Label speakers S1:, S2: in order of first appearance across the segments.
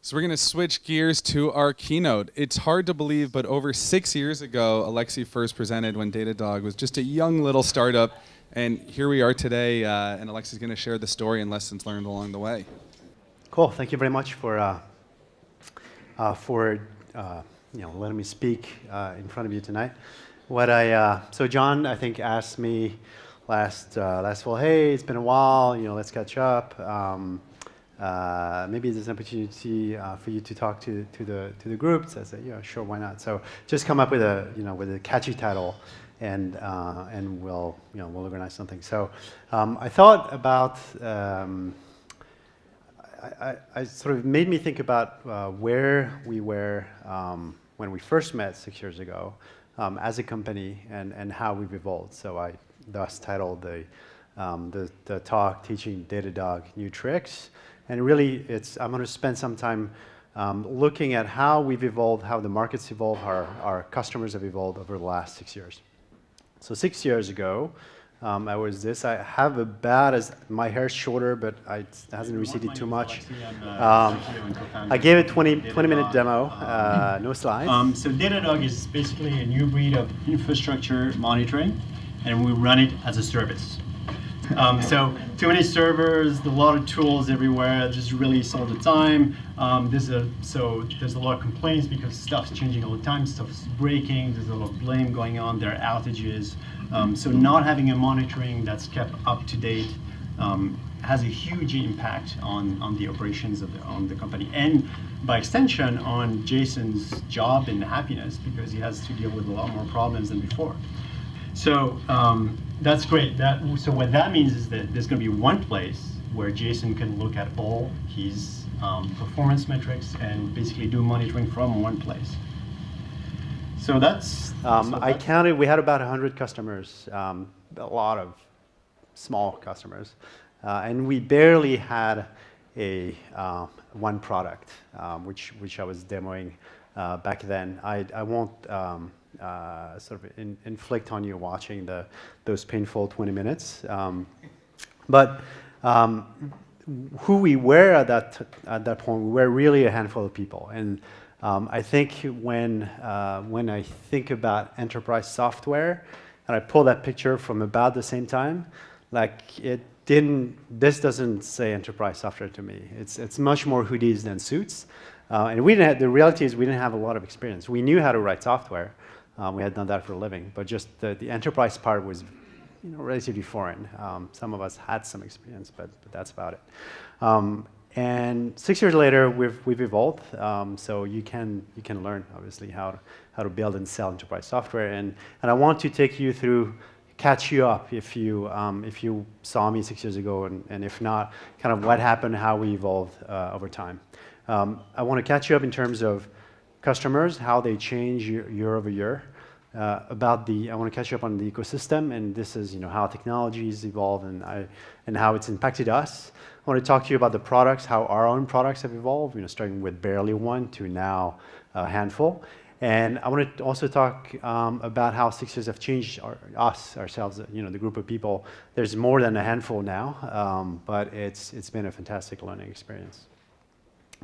S1: So we're going to switch gears to our keynote. It's hard to believe, but over 6 years ago, Alexis first presented when Datadog was just a young little startup. And here we are today, and Alexis is going to share the story and lessons learned along the way.
S2: Cool. Thank you very much for letting me speak in front of you tonight. So John, I think, asked me last fall, hey, it's been a while, let's catch up. Maybe there's an opportunity for you to talk to the group. So I said, yeah, sure, why not? So just come up with a catchy title, and we'll organize something. So I thought about. I sort of made me think about where we were when we first met 6 years ago as a company and how we've evolved. So I thus titled the talk "Teaching Datadog New Tricks." And really, I'm going to spend some time looking at how we've evolved, how the market's evolved, how our customers have evolved over the last 6 years. So 6 years ago, I was this. I have my hair's shorter, but it hasn't receded too much. I gave a 20-minute demo, no slides.
S3: So Datadog is basically a new breed of infrastructure monitoring, and we run it as a service. So too many servers, a lot of tools everywhere, just release all the time. There's a lot of complaints because stuff's changing all the time, stuff's breaking, there's a lot of blame going on, there are outages. So not having a monitoring that's kept up to date has a huge impact on the operations of the company, and by extension on Jason's job and happiness, because he has to deal with a lot more problems than before. So that's great. So what that means is that there's going to be one place where Jason can look at all his performance metrics and basically do monitoring from one place. So that's...
S2: I counted, we had about 100 customers, a lot of small customers, and we barely had one product, which I was demoing back then. I won't sort of inflict on you watching those painful 20 minutes. But who we were at that point, we were really a handful of people. And I think when I think about enterprise software, and I pull that picture from about the same time, this doesn't say enterprise software to me. It's much more hoodies than suits. And the reality is we didn't have a lot of experience. We knew how to write software. We had done that for a living, but just the enterprise part was relatively foreign. Some of us had some experience, but that's about it. And 6 years later, we've evolved. So you can learn, obviously, how to build and sell enterprise software. And I want to catch you up if you saw me 6 years ago, and if not, kind of what happened, how we evolved over time. I want to catch you up in terms of customers, how they change year over year. I want to catch you up on the ecosystem, and this is how technologies evolve and how it's impacted us. I want to talk to you about the products, how our own products have evolved, starting with barely one to now a handful. And I want to also talk about how 6 years have changed ourselves, the group of people. There's more than a handful now, but it's been a fantastic learning experience.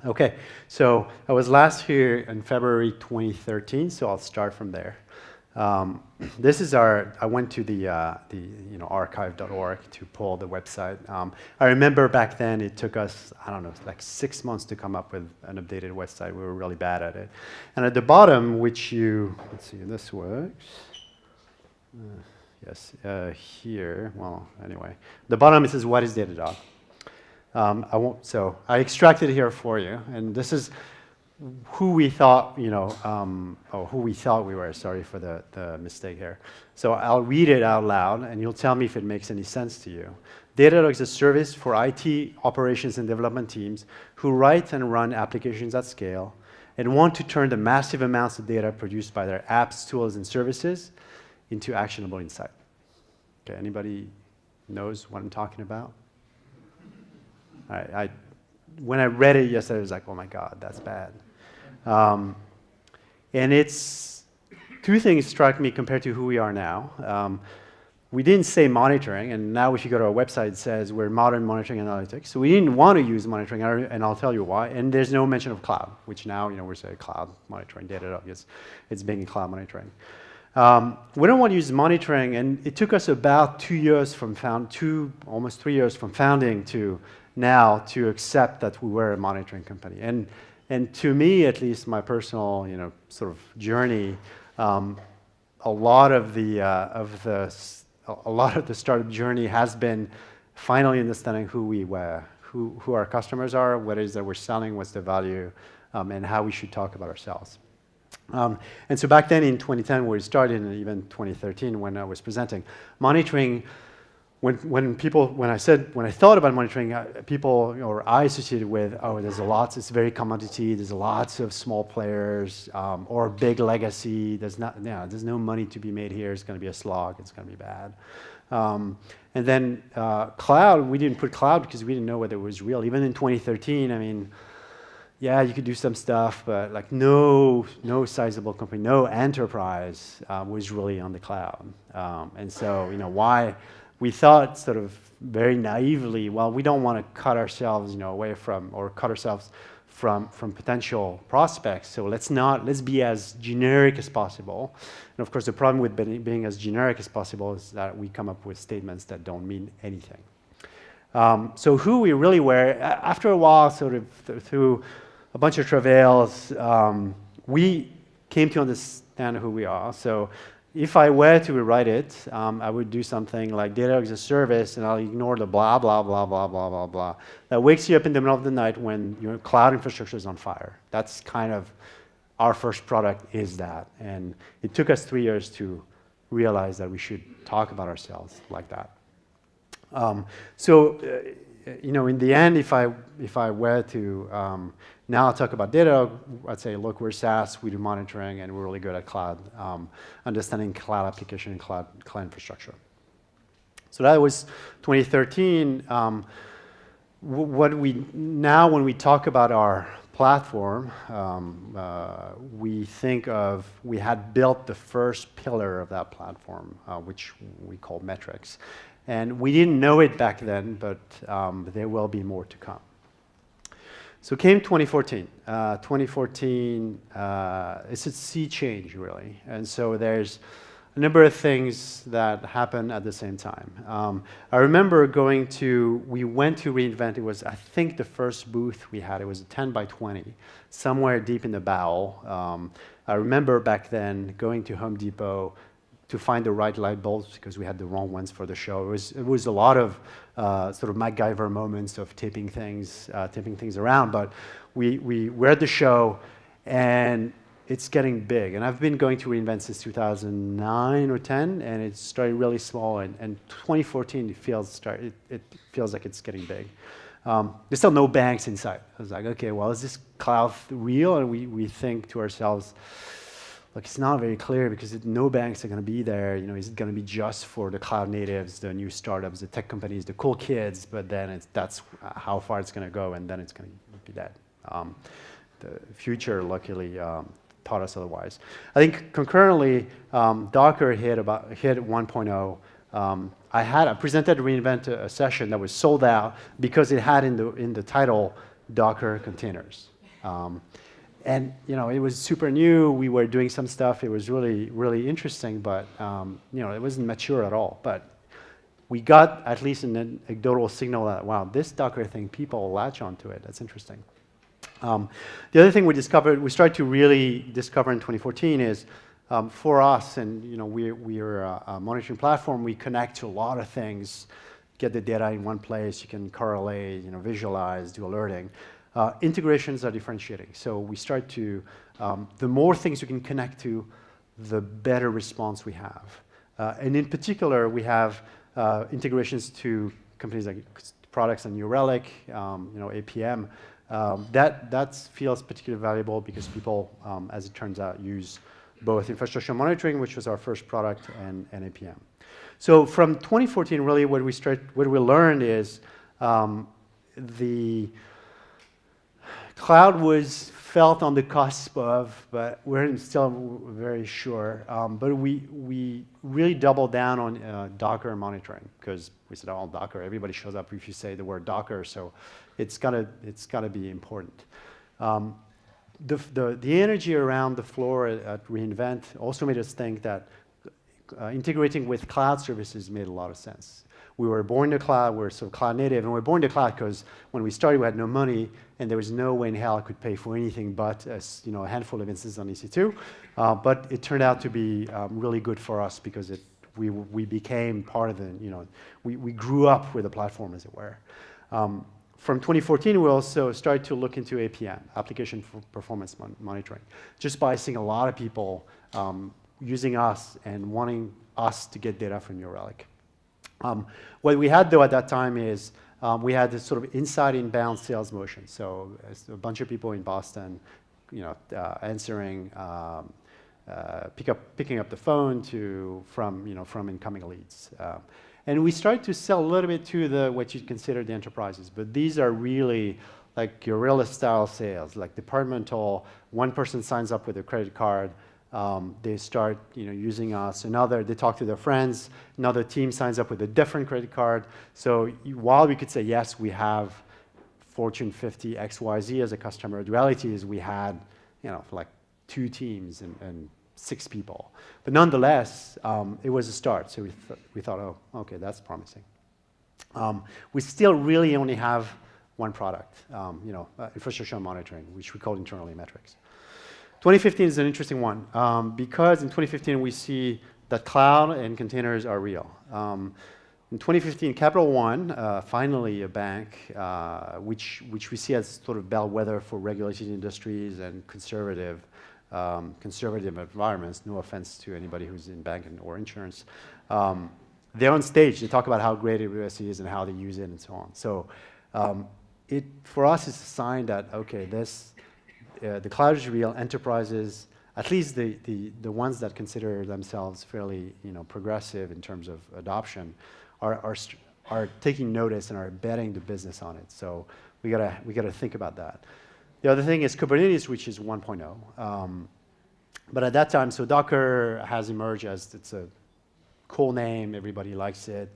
S2: Okay, so I was last here in February 2013, so I'll start from there. I went to the archive.org to pull the website. I remember back then it took us, 6 months to come up with an updated website. We were really bad at it. And at the bottom, let's see, this works. Yes, here, well, anyway. The bottom, it says, what is Datadog? I extracted here for you, and this is who we thought, who we thought we were. Sorry for the mistake here. So I'll read it out loud, and you'll tell me if it makes any sense to you. Datadog is a service for IT operations and development teams who write and run applications at scale and want to turn the massive amounts of data produced by their apps, tools, and services into actionable insight. Okay, anybody knows what I'm talking about? When I read it yesterday, I was like, oh my God, that's bad. And two things struck me compared to who we are now. we didn't say monitoring, and now if you go to our website, it says we're modern monitoring analytics. So we didn't want to use monitoring, and I'll tell you why. And there's no mention of cloud, which now, we're saying cloud monitoring, Datadog, it's being cloud monitoring. We don't want to use monitoring, and it took us about 2 years from almost 3 years from founding to now to accept that we were a monitoring company. And to me, at least, my personal, sort of journey, a lot of the startup journey has been finally understanding who we were, who our customers are, what it is that we're selling, what's the value, and how we should talk about ourselves. And so back then in 2010, where we started, and even 2013 when I was presenting, monitoring, when I thought about monitoring, people, or I associated with, it's very commodity, there's lots of small players, or big legacy, there's no money to be made here, it's going to be a slog, it's going to be bad. And then cloud, we didn't put cloud because we didn't know whether it was real. Even in 2013, yeah, you could do some stuff, but like no sizable company, no enterprise was really on the cloud. And so, why we thought sort of very naively, well, we don't want to cut ourselves, away from, or cut ourselves from potential prospects. So let's be as generic as possible. And of course, the problem with being as generic as possible is that we come up with statements that don't mean anything. So who we really were, after a while, sort of through a bunch of travails, we came to understand who we are. So if I were to rewrite it, I would do something like Datadog is a service, and I'll ignore the blah, blah, blah, blah, blah, blah, blah. That wakes you up in the middle of the night when your cloud infrastructure is on fire. That's kind of our first product is that. And it took us 3 years to realize that we should talk about ourselves like that. In the end, if I were to now talk about Datadog, I'd say, look, we're SaaS, we do monitoring, and we're really good at cloud, understanding cloud application and cloud infrastructure. So that was 2013. When we talk about our platform, we had built the first pillar of that platform, which we call metrics. And we didn't know it back then, but there will be more to come. So came 2014. 2014, it's a sea change, really. And so there's a number of things that happen at the same time. I remember we went to reInvent. It was, I think, the first booth we had. It was a 10 by 20, somewhere deep in the bowel. I remember back then going to Home Depot to find the right light bulbs because we had the wrong ones for the show. It was a lot of sort of MacGyver moments of tipping things around. But we were at the show, and it's getting big. And I've been going to reInvent since 2009 or 10, and it started really small. And 2014, it feels like it's getting big. There's still no banks inside. I was like, okay, well, is this cloud real? And we think to ourselves, look, it's not very clear because no banks are going to be there. Is it going to be just for the cloud natives, the new startups, the tech companies, the cool kids? But then that's how far it's going to go, and then it's going to be dead. The future, luckily, taught us otherwise. I think concurrently, Docker hit 1.0. I presented at reInvent a session that was sold out because it had in the title Docker containers. And it was super new. We were doing some stuff. It was really, really interesting, but it wasn't mature at all. But we got at least an anecdotal signal that, wow, this Docker thing, people latch onto it. That's interesting. The other thing we started to really discover in 2014 is for us, and we're a monitoring platform. We connect to a lot of things, get the data in one place. You can correlate, visualize, do alerting. Integrations are differentiating. So we start to, the more things you can connect to, the better response we have. And in particular, we have integrations to companies like products and New Relic, APM. That feels particularly valuable because people, as it turns out, use both infrastructure monitoring, which was our first product, and APM. So from 2014, really, what we learned is the cloud was felt on the cusp of, but we're still very sure. But we really doubled down on Docker monitoring, because we said, oh, Docker, everybody shows up if you say the word Docker, so it's gotta be important. The energy around the floor at reInvent also made us think that integrating with cloud services made a lot of sense. We were born in the cloud, we're sort of cloud native, and we were born in the cloud because when we started, we had no money, and there was no way in hell I could pay for anything but a handful of instances on EC2. But it turned out to be really good for us because we became part of the, we grew up with the platform, as it were. From 2014, we also started to look into APM, application for performance monitoring, just by seeing a lot of people using us and wanting us to get data from New Relic. What we had, though, at that time is we had this sort of inside inbound sales motion. So a bunch of people in Boston, answering, picking up the phone from incoming leads. And we started to sell a little bit to what you'd consider the enterprises, but these are really like guerrilla style sales, like departmental. One person signs up with a credit card, they start using us. They talk to their friends. Another team signs up with a different credit card. So while we could say yes, we have Fortune 50 XYZ as a customer, the reality is we had like 2 teams and 6 people. But nonetheless, it was a start. So we thought, oh, okay, that's promising. We still really only have one product, infrastructure monitoring, which we call internally metrics. 2015 is an interesting one because in 2015 we see that cloud and containers are real. In 2015, Capital One, finally a bank, which we see as sort of bellwether for regulated industries and conservative environments. No offense to anybody who's in banking or insurance. They're on stage. They talk about how great AWS is and how they use it and so on. So for us, it's a sign that okay, the cloud is real. Enterprises, at least the ones that consider themselves fairly progressive in terms of adoption, are taking notice and are betting the business on it. So we gotta think about that. The other thing is Kubernetes, which is 1.0. But at that time, so Docker has emerged as it's a cool name. Everybody likes it.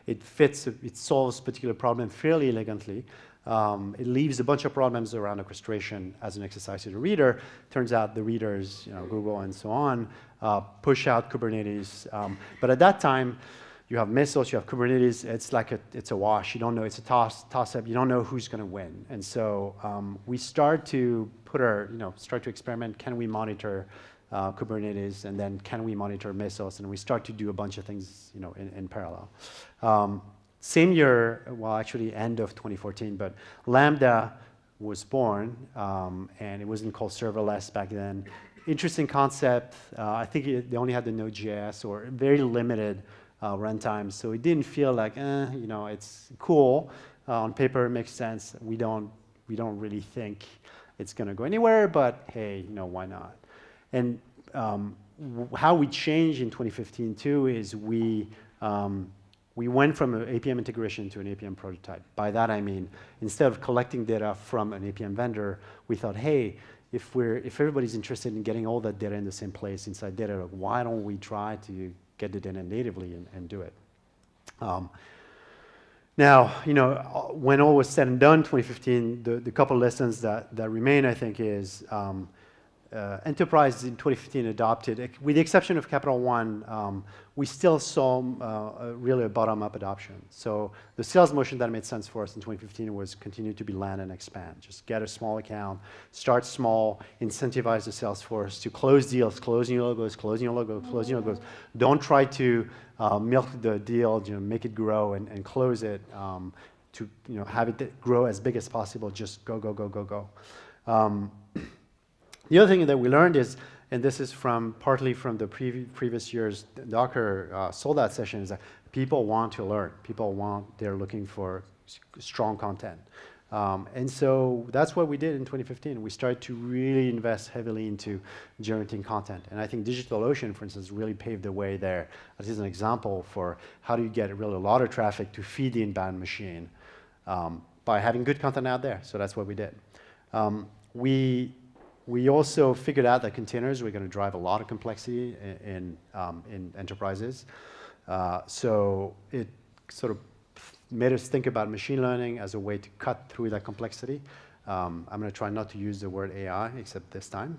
S2: It solves a particular problem fairly elegantly. It leaves a bunch of problems around orchestration as an exercise to the reader. Turns out the readers, Google and so on, push out Kubernetes. But at that time, you have Mesos, you have Kubernetes. It's a wash. You don't know. It's a toss-up. You don't know who's going to win. And so we start to start to experiment. Can we monitor Kubernetes, and then can we monitor Mesos? And we start to do a bunch of things, in parallel. Same year, well, actually end of 2014, but Lambda was born, and it wasn't called serverless back then. Interesting concept. I think they only had the Node.js or very limited runtime, so it didn't feel like, it's cool. On paper, it makes sense. We don't really think it's going to go anywhere, but hey, why not? And how we changed in 2015 too is we went from an APM integration to an APM prototype. By that I mean, instead of collecting data from an APM vendor, we thought, hey, if everybody's interested in getting all that data in the same place inside Datadog, why don't we try to get the data natively and do it? Now, when all was said and done, 2015, the couple lessons that remain, I think, is enterprises in 2015 adopted, with the exception of Capital One, we still saw really a bottom-up adoption. So the sales motion that made sense for us in 2015 was continue to be land and expand. Just get a small account, start small, incentivize the sales force to close deals, close new logos, close new logos, close new logos. Don't try to milk the deal, make it grow and close it to have it grow as big as possible. Just go, go, go, go, go. The other thing that we learned is, and this is partly from the previous year's Docker sold out session, is that people want to learn. They're looking for strong content. And so that's what we did in 2015. We started to really invest heavily into generating content. And I think DigitalOcean, for instance, really paved the way there. This is an example for how do you get really a lot of traffic to feed the inbound machine by having good content out there. So that's what we did. We also figured out that containers were going to drive a lot of complexity in enterprises. So it sort of made us think about machine learning as a way to cut through that complexity. I'm going to try not to use the word AI, except this time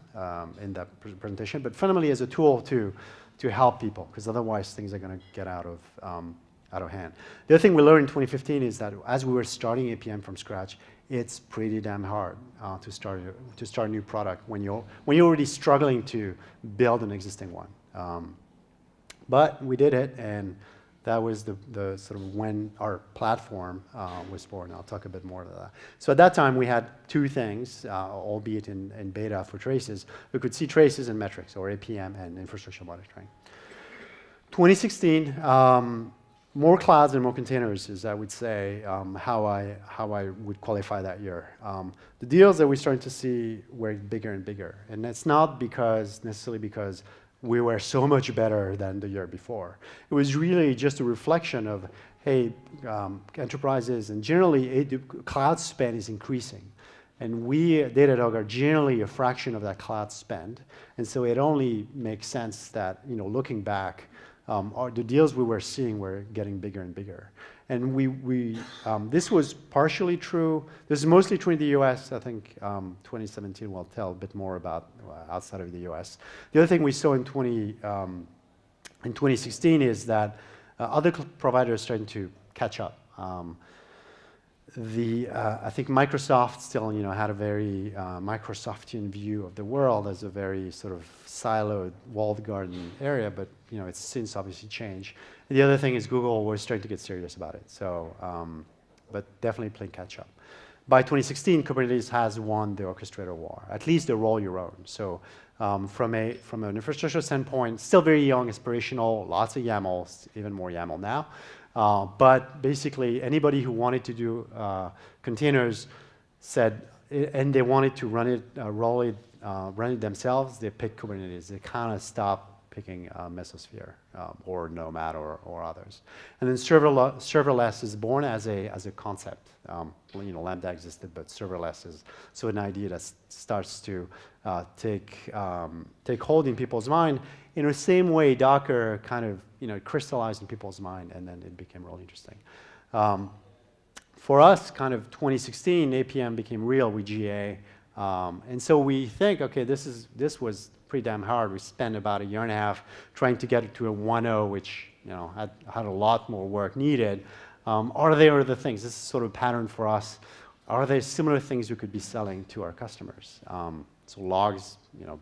S2: in that presentation, but fundamentally as a tool to help people, because otherwise things are going to get out of hand. The other thing we learned in 2015 is that as we were starting APM from scratch, it's pretty damn hard to start a new product when you're already struggling to build an existing one. But we did it, and that was the sort of when our platform was born. I'll talk a bit more about that. So at that time, we had two things, albeit in beta for traces. We could see traces and metrics, or APM and infrastructure monitoring. 2016, more clouds and more containers is, I would say, how I would qualify that year. The deals that we're starting to see were bigger and bigger. And that's not necessarily because we were so much better than the year before. It was really just a reflection of, hey, enterprises and generally cloud spend is increasing. And we at Datadog are generally a fraction of that cloud spend. And so it only makes sense that, looking back, the deals we were seeing were getting bigger and bigger. And this was partially true. This is mostly true in the US. I think 2017 will tell a bit more about outside of the US. The other thing we saw in 2016 is that other providers starting to catch up. I think Microsoft still, had a very Microsoftian view of the world as a very sort of siloed, walled garden area, but it's since obviously changed. And the other thing is Google was starting to get serious about it. So, but definitely playing catch up. By 2016, Kubernetes has won the orchestrator war, at least the roll your own. So, from an infrastructure standpoint, still very young, aspirational, lots of YAML, even more YAML now. But basically, anybody who wanted to do containers said, and they wanted to run it themselves, they picked Kubernetes. They kind of stopped picking Mesosphere or Nomad or others. And then serverless is born as a concept. Lambda existed, but serverless is so an idea that starts to take hold in people's mind. In the same way, Docker kind of crystallized in people's mind, and then it became really interesting. For us, kind of 2016, APM became real with GA, and so we think, okay, this was pretty damn hard. We spent about a year and a half trying to get it to a 1.0, which had a lot more work needed. Are there other things? This is sort of a pattern for us. Are there similar things we could be selling to our customers? So logs,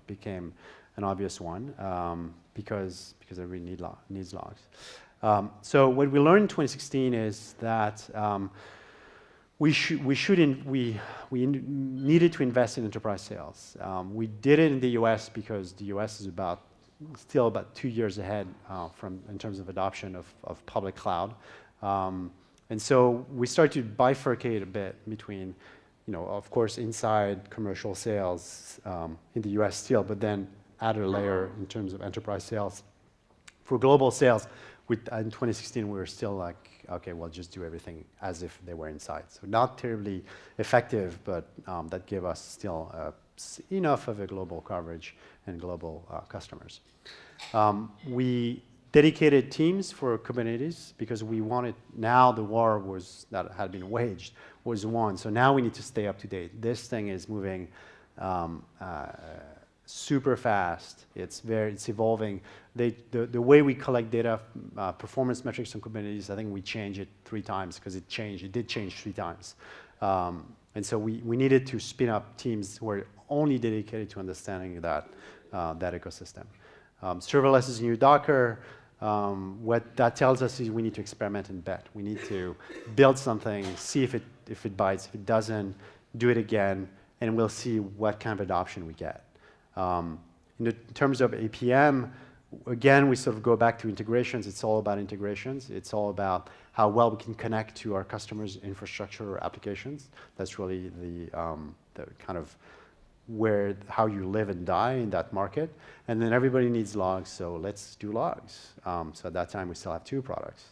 S2: became an obvious one because everybody needs logs. So what we learned in 2016 is that we needed to invest in enterprise sales. We did it in the US because the US is still about 2 years ahead in terms of adoption of public cloud. And so we started to bifurcate a bit between, of course, inside commercial sales in the US still, but then add a layer in terms of enterprise sales. For global sales, in 2016, we were still like, okay, well, just do everything as if they were inside. So not terribly effective, but that gave us still enough of a global coverage and global customers. We dedicated teams for Kubernetes because we wanted, now the war that had been waged was won. So now we need to stay up to date. This thing is moving super fast. It's evolving. The way we collect data, performance metrics on Kubernetes, I think we changed it 3 times because it did change 3 times. And so we needed to spin up teams who were only dedicated to understanding that ecosystem. Serverless is new Docker. What that tells us is we need to experiment and bet. We need to build something, see if it bites. If it doesn't, do it again, and we'll see what kind of adoption we get. In terms of APM, again, we sort of go back to integrations. It's all about integrations. It's all about how well we can connect to our customers' infrastructure or applications. That's really the kind of how you live and die in that market. And then everybody needs logs, so let's do logs. So at that time, we still have 2 products.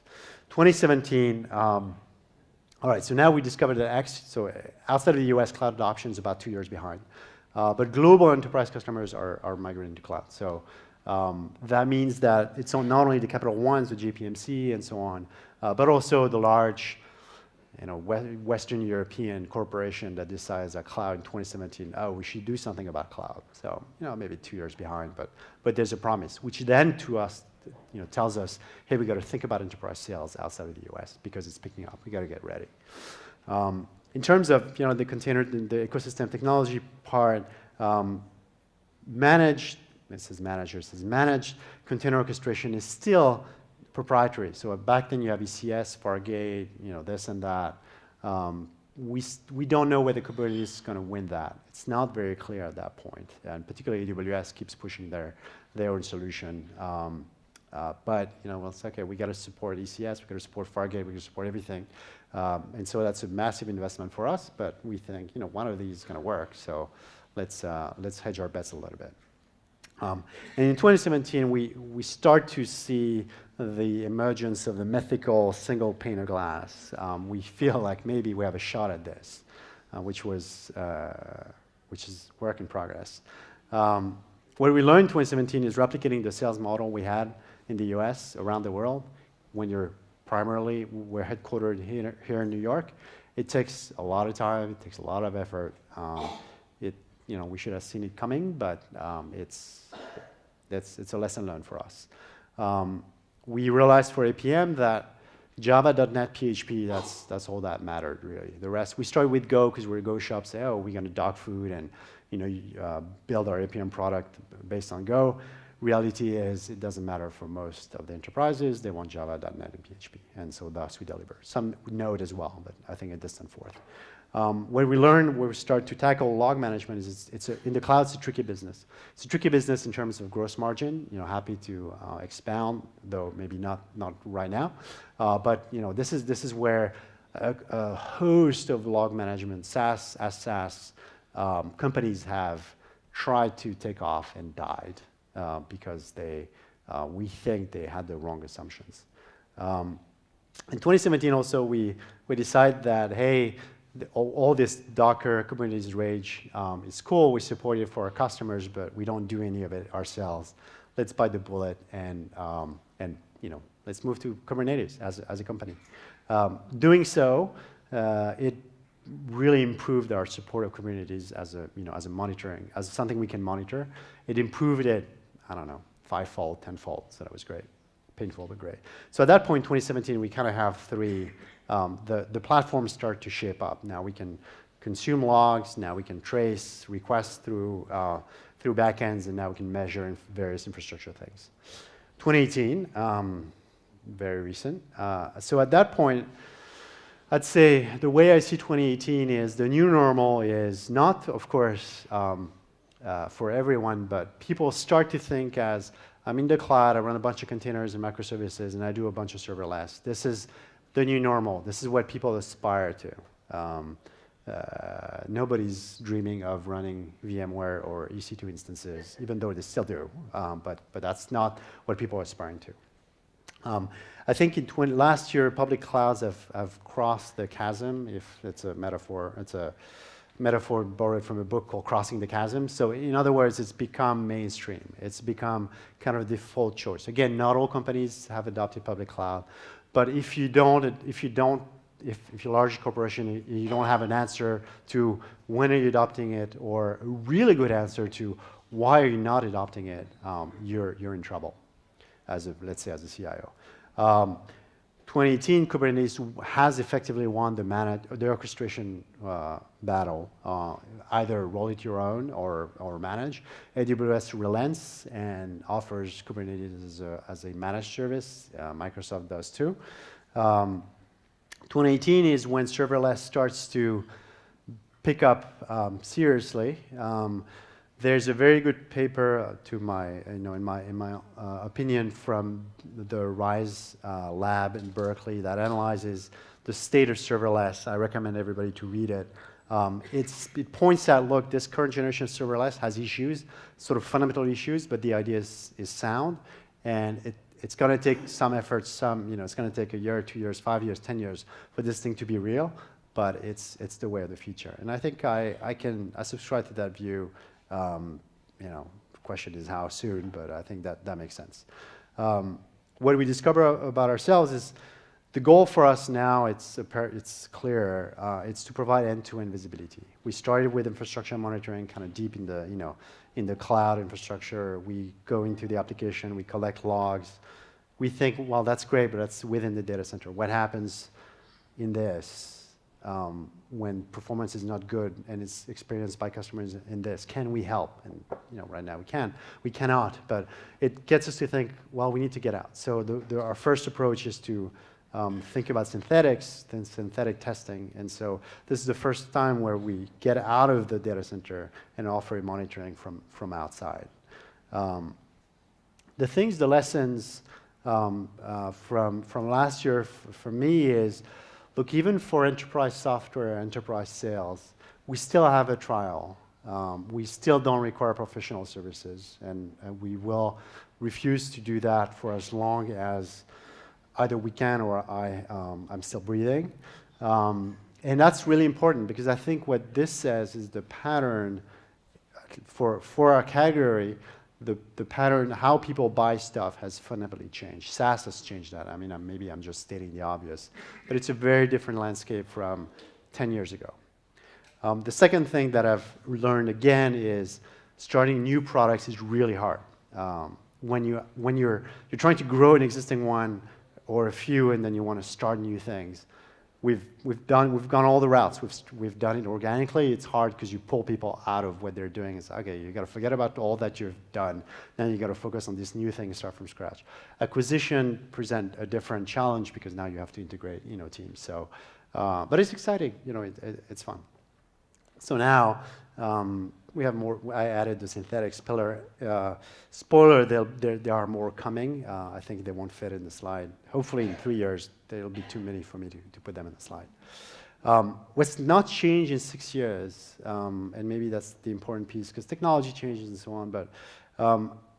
S2: 2017, all right, so now we discovered that so outside of the US, cloud adoption is about 2 years behind. But global enterprise customers are migrating to cloud. So that means that it's not only the capital ones, the JPMC and so on, but also the large, Western European corporation that decides that cloud in 2017, oh, we should do something about cloud. So, maybe 2 years behind, but there's a promise, which then to us, tells us, hey, we got to think about enterprise sales outside of the US because it's picking up. We got to get ready. In terms of, the container, the ecosystem technology part, managed container orchestration is still proprietary. So back then you have ECS, Fargate, this and that. We don't know whether Kubernetes is going to win that. It's not very clear at that point. And particularly AWS keeps pushing their own solution. But, it's okay, we got to support ECS, we got to support Fargate, we got to support everything. And so that's a massive investment for us, but we think, one of these is going to work. So let's hedge our bets a little bit. And in 2017, we start to see the emergence of the mythical single pane of glass. We feel like maybe we have a shot at this, which is work in progress. What we learned in 2017 is replicating the sales model we had in the US around the world. When we're headquartered here in New York, it takes a lot of time, it takes a lot of effort. We should have seen it coming, but it's a lesson learned for us. We realized for APM that Java.NET, PHP, that's all that mattered really. The rest, we started with Go because we're a Go shop. Say, oh, we're going to dog food and build our APM product based on Go. Reality is it doesn't matter for most of the enterprises. They want Java.NET and PHP, and so thus we deliver. Some Node as well, but I think a distant fourth. When we start to tackle log management is in the cloud, it's a tricky business. It's a tricky business in terms of gross margin. Happy to expound, though maybe not right now. But this is where a host of log management SaaS companies have tried to take off and died because we think they had the wrong assumptions. In 2017, also we decided that hey. All this Docker, Kubernetes rage is cool. We support it for our customers, but we don't do any of it ourselves. Let's bite the bullet and let's move to Kubernetes as a company. Doing so, it really improved our support of Kubernetes as a monitoring, as something we can monitor. It improved it, I don't know, 5-fold, 10-fold. So that was great. Painful, but great. So at that point, 2017, we kind of have three. The platforms start to shape up. Now we can consume logs. Now we can trace requests through backends, and now we can measure various infrastructure things. 2018, very recent. So at that point, I'd say the way I see 2018 is the new normal is not, of course, for everyone, but people start to think as I'm in the cloud, I run a bunch of containers and microservices, and I do a bunch of serverless. This is the new normal. This is what people aspire to. Nobody's dreaming of running VMware or EC2 instances, even though they still do, but that's not what people are aspiring to. I think last year, public clouds have crossed the chasm, if it's a metaphor. It's a metaphor borrowed from a book called Crossing the Chasm. So in other words, it's become mainstream. It's become kind of a default choice. Again, not all companies have adopted public cloud, but if you're a large corporation, you don't have an answer to when are you adopting it, or a really good answer to why are you not adopting it, you're in trouble, let's say as a CIO. 2018, Kubernetes has effectively won the orchestration battle. Either roll it your own or manage. AWS relents and offers Kubernetes as a managed service. Microsoft does too. 2018 is when serverless starts to pick up seriously. There's a very good paper, in my opinion, from the RISE lab in Berkeley that analyzes the state of serverless. I recommend everybody to read it. It points out, look, this current generation of serverless has issues, sort of fundamental issues, but the idea is sound, and it's going to take some effort. It's going to take a year, 2 years, 5 years, 10 years for this thing to be real. but it's the way of the future. And I think I subscribe to that view. You know, the question is how soon, but I think that makes sense. What we discover about ourselves is the goal for us now, it's clear, it's to provide end-to-end visibility. We started with infrastructure monitoring kind of deep in the, you know, in the cloud infrastructure. We go into the application, we collect logs. We think, well, that's great, but that's within the data center. What happens in this when performance is not good and it's experienced by customers in this? Can we help? And you know, right now we cannot, but it gets us to think, well, we need to get out. So our first approach is to think about synthetics, then synthetic testing. And so this is the first time where we get out of the data center and offer monitoring from outside. The lessons from last year for me is, look, even for enterprise software, enterprise sales, we still have a trial. We still don't require professional services, and we will refuse to do that for as long as either we can or I'm still breathing. And that's really important, because I think what this says is the pattern for our category, the pattern, how people buy stuff has fundamentally changed. SaaS has changed that. I mean, maybe I'm just stating the obvious, but it's a very different landscape from 10 years ago. The second thing that I've learned again is starting new products is really hard. When you're trying to grow an existing one or a few, and then you want to start new things. We've gone all the routes. We've done it organically. It's hard because you pull people out of what they're doing. It's okay, you got to forget about all that you've done. Then you got to focus on this new thing and start from scratch. Acquisition present a different challenge because now you have to integrate, you know, teams. So, but it's exciting. You know, it's fun. So now we have more. I added the synthetics pillar. Spoiler: there are more coming. I think they won't fit in the slide. Hopefully, in 3 years, there'll be too many for me to put them in the slide. What's not changed in 6 years, and maybe that's the important piece, because technology changes and so on. But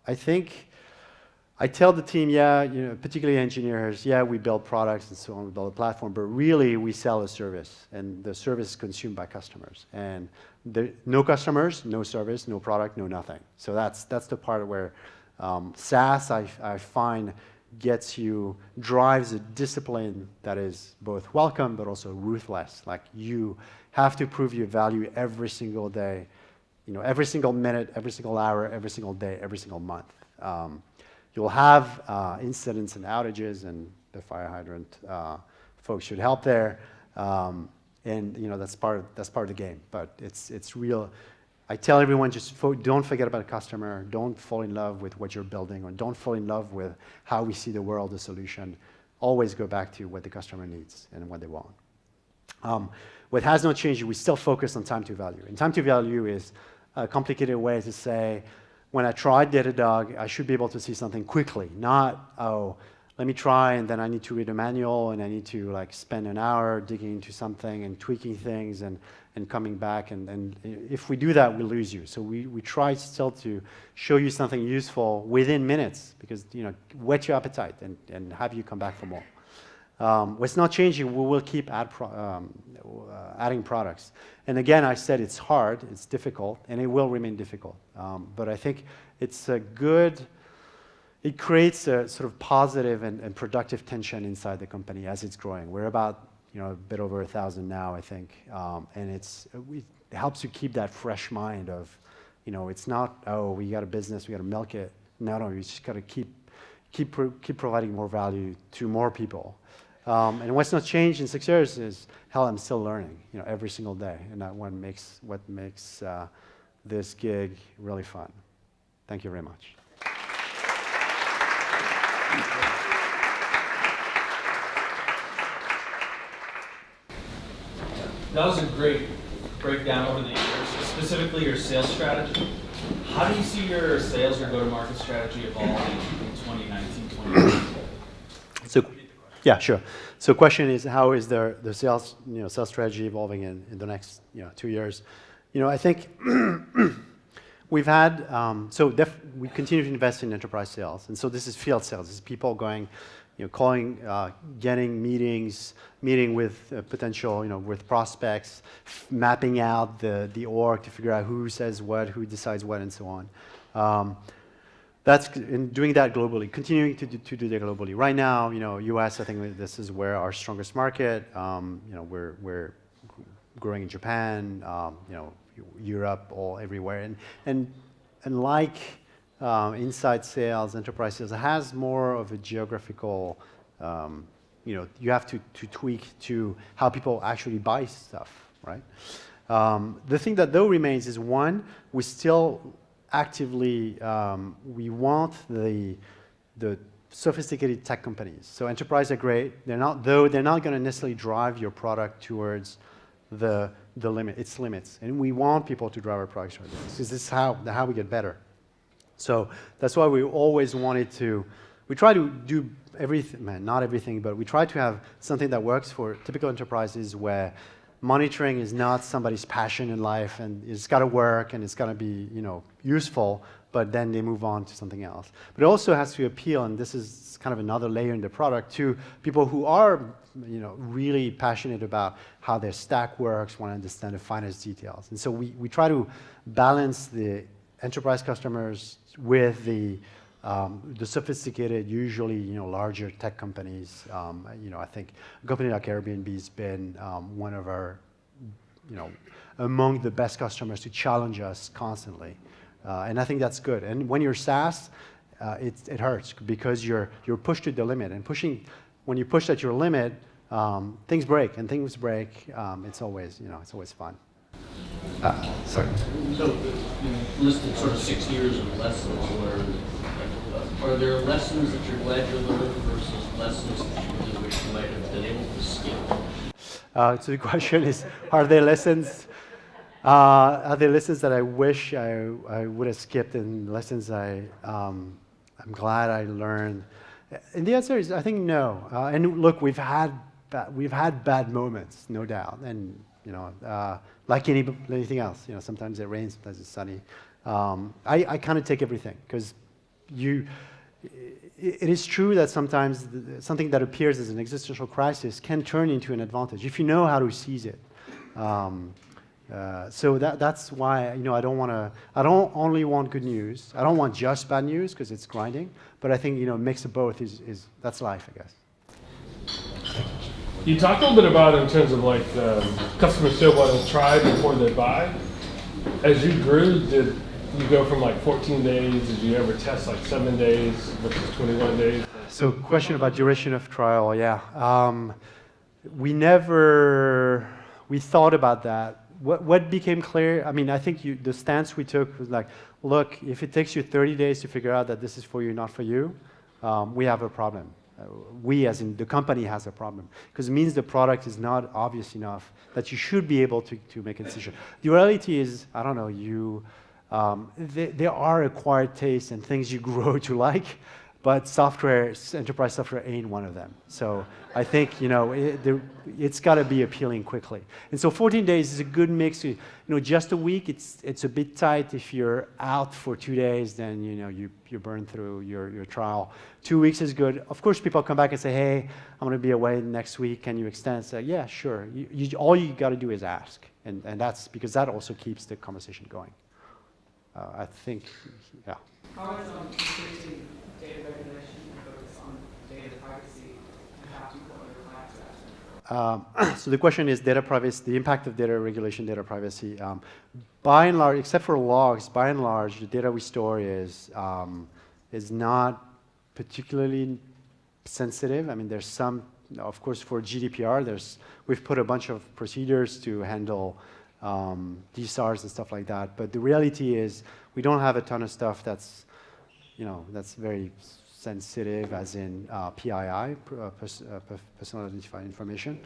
S2: I think I tell the team, yeah, you know, particularly engineers, yeah, we build products and so on, we build a platform, but really we sell a service, and the service is consumed by customers. And no customers, no service, no product, no nothing. So that's the part where SaaS, I find, drives a discipline that is both welcome but also ruthless. Like, you have to prove your value every single day, you know, every single minute, every single hour, every single day, every single month. You'll have incidents and outages, and the fire hydrant folks should help there. And you know, that's part of the game. But it's real. I tell everyone, just don't forget about the customer. Don't fall in love with what you're building, or don't fall in love with how we see the world, the solution. Always go back to what the customer needs and what they want. What has not changed, we still focus on time to value. And time to value is a complicated way to say, when I tried Datadog, I should be able to see something quickly, not, oh, let me try, and then I need to read a manual, and I need to like spend an hour digging into something and tweaking things and coming back. And if we do that, we lose you. So we try still to show you something useful within minutes, because, you know, whet your appetite and have you come back for more. What's not changing, we will keep adding products. And again, I said it's hard, it's difficult, and it will remain difficult. But I think it's it creates a sort of positive and productive tension inside the company as it's growing. We're about, you know, a bit over 1,000 now, I think. And it helps you keep that fresh mind of, you know, it's not, oh, we got a business, we got to milk it. No, you just got to keep providing more value to more people. And what's not changed in 6 years is, hell, I'm still learning, you know, every single day. And that what makes this gig really fun. Thank you very much.
S4: That was a great breakdown over the years, specifically your sales strategy. How do you see your sales or go-to-market strategy evolving in 2019, 2020?
S2: So, yeah, sure. So, question is, how is the sales strategy evolving in the next 2 years? You know, I think we've had we continue to invest in enterprise sales, and so this is field sales. This is people going, calling, getting meeting with potential, with prospects, mapping out the org to figure out who says what, who decides what, and so on. Doing that globally, continuing to do that globally. Right now, US, I think this is where our strongest market. We're growing in Japan, Europe, everywhere, and like inside sales, enterprise sales, it has more of a geographical. You have to tweak to how people actually buy stuff, right? The thing that though remains is one, we still actively we want the sophisticated tech companies. So enterprise are great. They're not going to necessarily drive your product towards the limits, and we want people to drive our products towards this, because this is how we get better. So that's why we always wanted to. We try to do everything, not everything, but we try to have something that works for typical enterprises where monitoring is not somebody's passion in life, and it's got to work and it's got to be useful, but then they move on to something else. But it also has to appeal, and this is kind of another layer in the product, to people who are really passionate about how their stack works, want to understand the finest details. And so we try to balance the enterprise customers with the sophisticated, usually larger tech companies. I think a company like Airbnb has been one of our, among the best customers to challenge us constantly, and I think that's good. And when you're SaaS, it hurts because you're pushed to the limit, and when you push at your limit, things break, and things break. It's always fun. Sorry.
S5: So you listed sort of 6 years of lessons learned. Are there lessons that you're glad you learned versus lessons that you really wish you might have been able to skip?
S2: So the question is, are there lessons that I wish I would have skipped, and lessons I'm glad I learned? And the answer is, I think no. And look, we've had bad moments, no doubt, and like anything else, sometimes it rains, sometimes it's sunny. I kind of take everything, because it is true that sometimes something that appears as an existential crisis can turn into an advantage if you know how to seize it. So that's why I don't only want good news. I don't want just bad news, because it's grinding. But I think a mix of both is that's life, I guess.
S6: You talked a little bit about in terms of like customers still want to try before they buy. As you grew, did you go from like 14 days? Did you ever test like 7 days versus 21 days?
S2: So question about duration of trial, yeah. We thought about that. What became clear, I think the stance we took was like, look, if it takes you 30 days to figure out that this is for you, not for you, we have a problem. We, as in the company, has a problem, because it means the product is not obvious enough that you should be able to make a decision. The reality is, I don't know, there are acquired tastes and things you grow to like, but enterprise software ain't one of them. So I think it's got to be appealing quickly. And so 14 days is a good mix. Just a week, it's a bit tight. If you're out for 2 days, then you burn through your trial. 2 weeks is good. Of course, people come back and say, hey, I'm going to be away next week. Can you extend? Say, yeah, sure. All you got to do is ask, and that's because that also keeps the conversation going. I think, yeah.
S7: How is increasing data regulation and focus on data privacy impact people in their lives?
S2: So the question is data privacy, the impact of data regulation, data privacy. By and large, except for logs, by and large, the data we store is not particularly sensitive. There's some, of course, for GDPR, we've put a bunch of procedures to handle DSARs and stuff like that. But the reality is we don't have a ton of stuff that's very sensitive, as in PII, personal identifying information.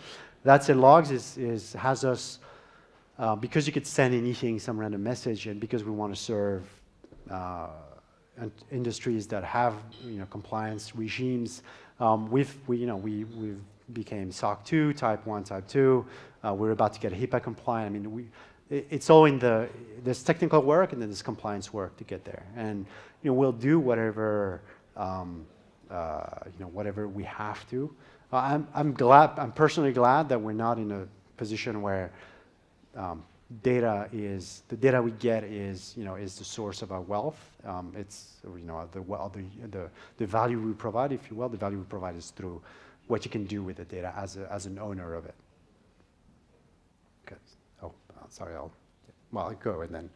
S2: That said, logs has us, because you could send anything, some random message, and because we want to serve industries that have compliance regimes, we've became SOC 2, Type 1, Type 2. We're about to get HIPAA compliant. It's all there's technical work and then there's compliance work to get there. And we'll do whatever whatever we have to. I'm personally glad that we're not in a position where the data we get is the source of our wealth. It's the value we provide, if you will. The value we provide is through what you can do with the data as an owner of it. Okay. Oh, sorry. I'll go and then.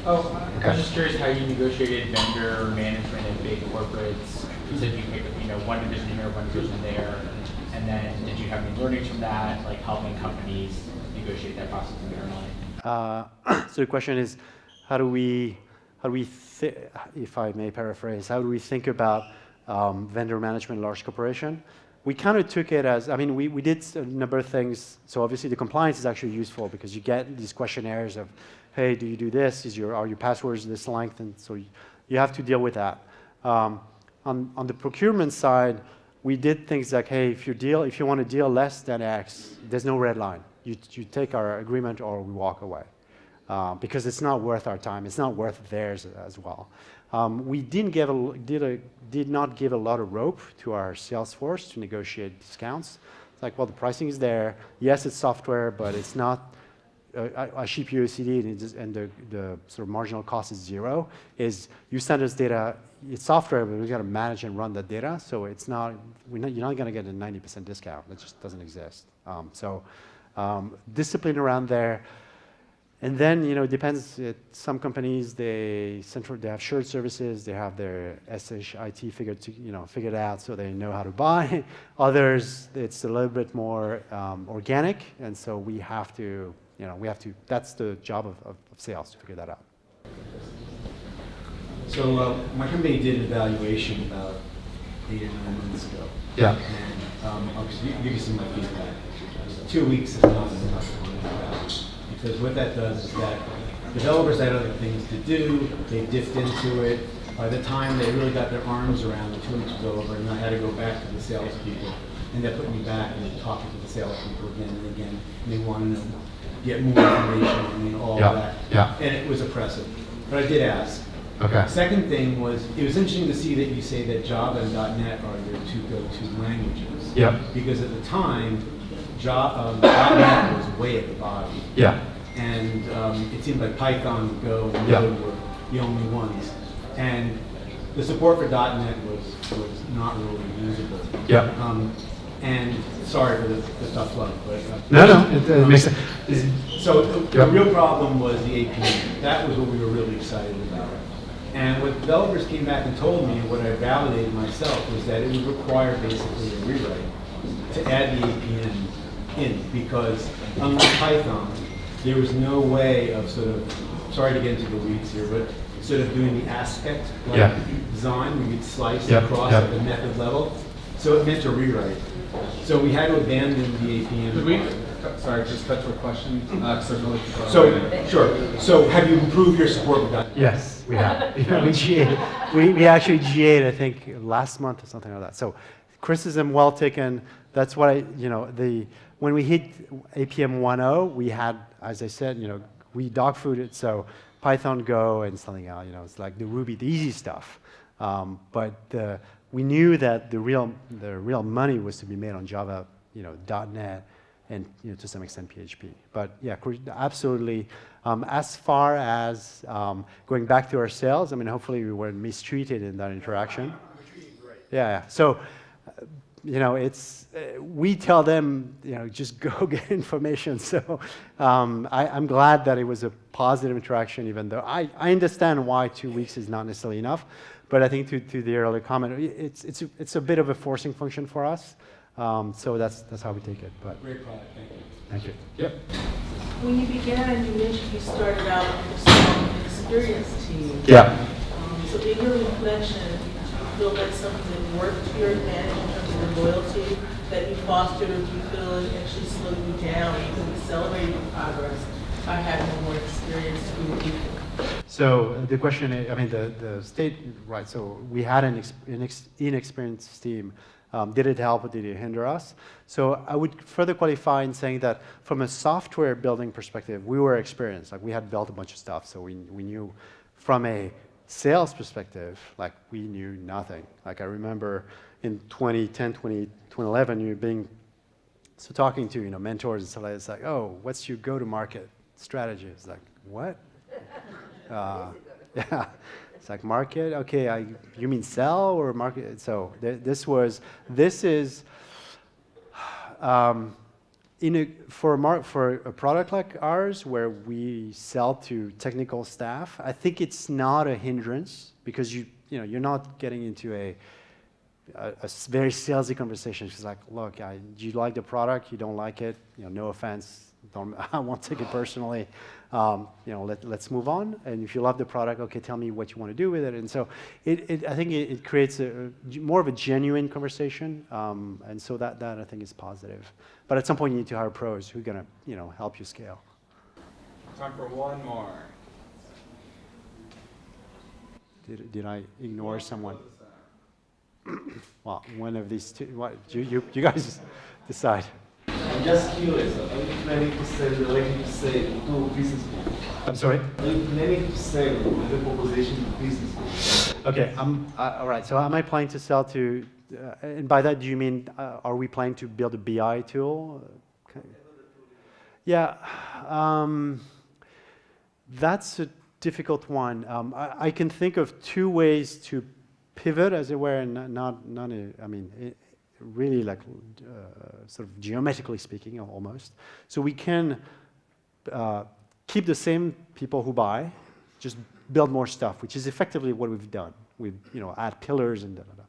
S8: Oh, I was just curious how you negotiated vendor management in big corporates. You said you picked one division here, one division there, and then did you have any learnings from that, like helping companies negotiate that process internally?
S2: So the question is, how do we, if I may paraphrase, how do we think about vendor management in large corporation? We kind of took it as, we did a number of things. So obviously the compliance is actually useful because you get these questionnaires of, hey, do you do this? Are your passwords this length? And so you have to deal with that. On the procurement side, we did things like, hey, if you want to deal less than X, there's no red line. You take our agreement or we walk away. Because it's not worth our time. It's not worth theirs as well. We did not give a lot of rope to our sales force to negotiate discounts. It's like, well, the pricing is there. Yes, it's software, but it's not. I ship you a CD and the sort of marginal cost is zero. Is you send us data, it's software, but we got to manage and run that data. So it's not. You're not going to get a 90% discount. That just doesn't exist. Discipline around there. And then, it depends. Some companies, they have shared services. They have their SHIT figured out, so they know how to buy. Others, it's a little bit more organic, and so we have to. That's the job of sales to figure that out.
S9: So my company did an evaluation about 8 or 9 months ago.
S2: Yeah.
S9: And I'll give you some of my feedback. 2 weeks is not enough to evaluate. Because what that does is that developers had other things to do, they dipped into it. By the time they really got their arms around it, 2 weeks was over, and I had to go back to the salespeople. And that put me back and talking to the salespeople again and again. And they wanted to get more information and all that.
S2: Yeah.
S9: And it was oppressive. But I did ask.
S2: Okay.
S9: Second thing was, it was interesting to see that you say that Java and .NET are your two go-to languages.
S2: Yeah.
S9: Because at the time, .NET was way at the bottom.
S2: Yeah.
S9: And it seemed like PyCon, Go, and Node were the only ones. And the support for .NET was not really usable.
S2: Yeah.
S9: And sorry for the tough love, but
S2: No, it makes sense.
S9: So the real problem was the APM. That was what we were really excited about. And what developers came back and told me, and what I validated myself, was that it would require basically a rewrite to add the APM in, because unlike Python, there was no way of sort of, sorry to get into the weeds here, but sort of doing the aspect design where you'd slice across at the method level. So it meant a rewrite. So we had to abandon the APM.
S1: Could we, sorry, just cut to a question?
S9: Sure. So have you improved your support with .NET?
S2: Yes, we have. we actually GA'd, I think, last month or something like that. So criticism well taken. That's what when we hit APM 1.0, we had, as I said, we dogfooded. So Python, Go, and something else. It's like the Ruby, the easy stuff. But we knew that the real money was to be made on Java, .NET, and to some extent PHP. But yeah, absolutely. As far as going back to our sales, hopefully we weren't mistreated in that interaction.
S9: We're treating great.
S2: Yeah. So, it's we tell them, just go get information. So I'm glad that it was a positive interaction, even though I understand why 2 weeks is not necessarily enough. But I think to the earlier comment, it's a bit of a forcing function for us. So that's how we take it. But
S9: Great product, thank you.
S2: thank you. Yep.
S10: When you began, you mentioned you started out with a small experienced team.
S2: Yeah.
S10: So in your reflection, do you feel that something worked to your advantage in terms of the loyalty that you fostered, or do you feel it actually slowed you down, even accelerated your progress by having a more experienced group of people?
S2: So the question is, the state, right, so we had an inexperienced team. Did it help or did it hinder us? So I would further qualify in saying that from a software building perspective, we were experienced. Like we had built a bunch of stuff, so we knew from a sales perspective, like we knew nothing. Like I remember in 2010, 2011, you being so talking to mentors and stuff like that. It's like, oh, what's your go-to-market strategy? It's like, what? Yeah, it's like market. Okay, you mean sell or market? So this is for a product like ours where we sell to technical staff. I think it's not a hindrance because you're not getting into a very salesy conversation. She's like, look, do you like the product? You don't like it? No offense. I won't take it personally. Let's move on. And if you love the product, okay, tell me what you want to do with it. And so I think it creates more of a genuine conversation. And so that I think is positive. But at some point you need to hire pros who are going to help you scale.
S1: Time for one more.
S2: Did I ignore someone? Well, one of these two. What you guys decide.
S11: I'm just curious, are you planning to sell related to sale to business people?
S2: I'm sorry?
S11: Are you planning to sell the proposition to business people?
S2: Okay, all right, so am I planning to sell to, and by that do you mean, are we planning to build a BI tool? Okay. Yeah, that's a difficult one. I can think of two ways to pivot, as it were, and really like sort of geometrically speaking, almost. So we can keep the same people who buy, just build more stuff, which is effectively what we've done. We add pillars and da-da-da.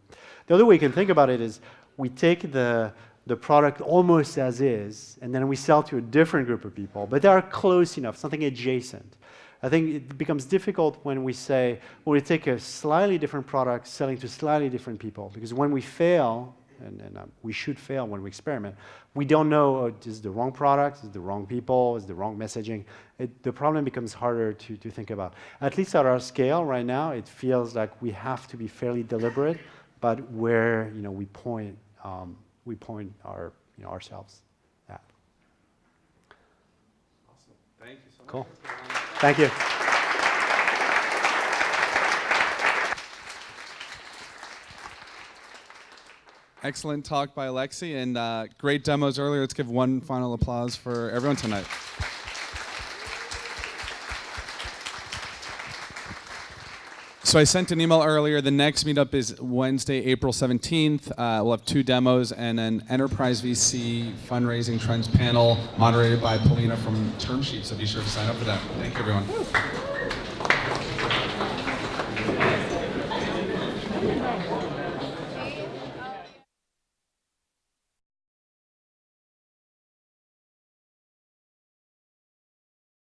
S2: The other way you can think about it is we take the product almost as is, and then we sell to a different group of people, but they are close enough, something adjacent. I think it becomes difficult when we say, well, we take a slightly different product selling to slightly different people, because when we fail, and we should fail when we experiment, we don't know, is it the wrong product, is it the wrong people, is it the wrong messaging? The problem becomes harder to think about. At least at our scale right now, it feels like we have to be fairly deliberate, but where we point our ourselves at.
S1: Awesome. Thank you so much.
S2: Cool. Thank you.
S1: Excellent talk by Alexis, and great demos earlier. Let's give one final applause for everyone tonight. So I sent an email earlier. The next meetup is Wednesday, April 17th. We'll have 2 demos and an Enterprise VC fundraising trends panel moderated by Paulina from Termsheet. So be sure to sign up for that. Thank you, everyone.